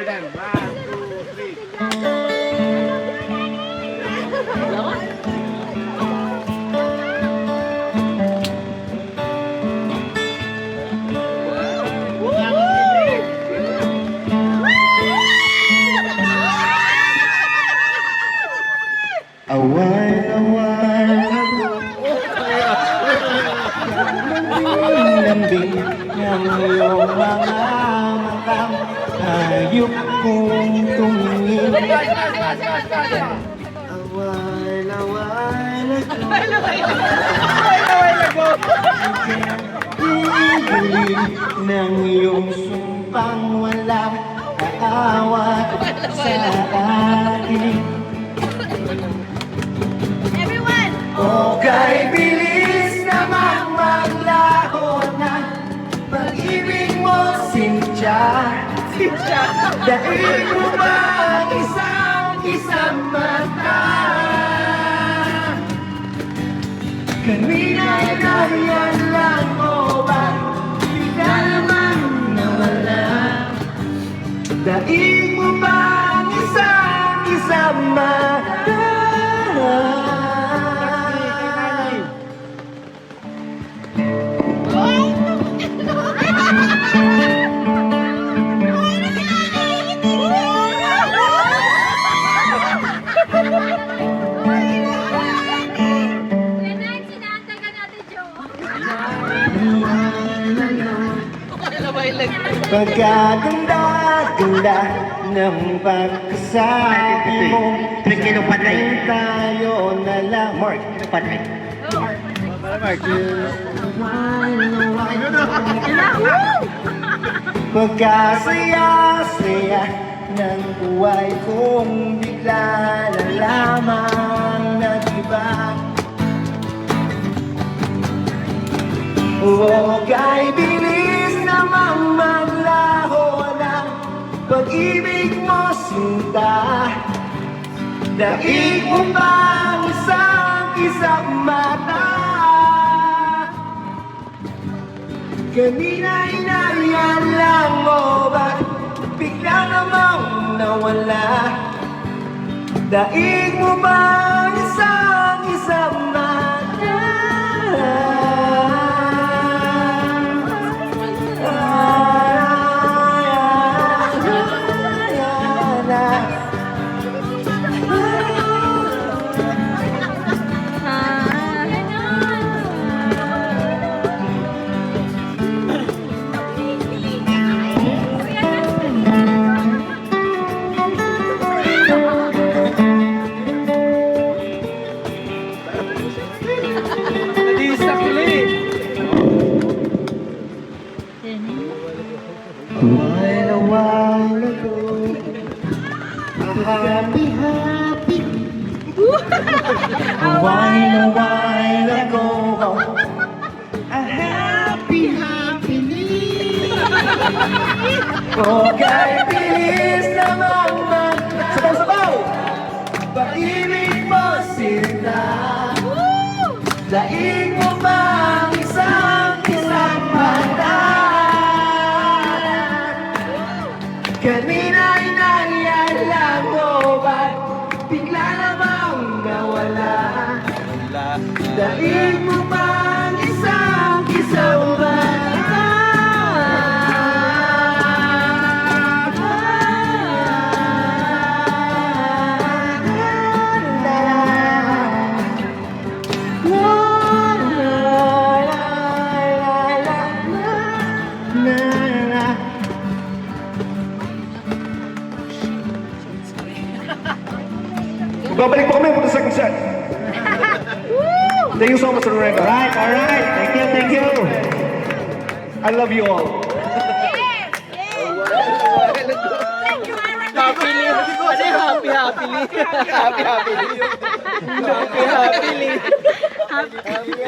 More than 1, 2, 3. Awal-awal lambing ng iyong mga matang hayop kong tumingin. Awal-awal Ibig ng iyong sumpang walang kaawat sa akin. O kay bilis namang maglaho na pag-ibig mo, Cynthia. Dahil mo ba ang isang mata? Kanina'y nariyan lang o ba bigla naman nawala? Dahil mo ba ang isang mata? Pagkaganda-ganda ng pagkasabi mo, sana'y tayo na lang. Mark, patay. Pagkasaya-saya ng buhay kong bigla na lamang nag-iba. O kay bilis namang maglaho ng pag-ibig mo, Sinta. Daig mo ba ang isang mata? Kanina'y nariyan lang mo ba bigla namang nawala? Daig mo ba ang isang mata? A while ago, a happy a while ago, a happy oh, kay bilis namang sabaw-sabaw pag-ibig mo, Sinta. Daig mo ba ang isang mata? Kanina'y nariyan lang mo ba bigla namang nawala? Daig mo ba ang isang mata? Babalik po kami for the second set. Thank you so much, Lorenzo. All right. Thank you. I love you all. Happily. Happily.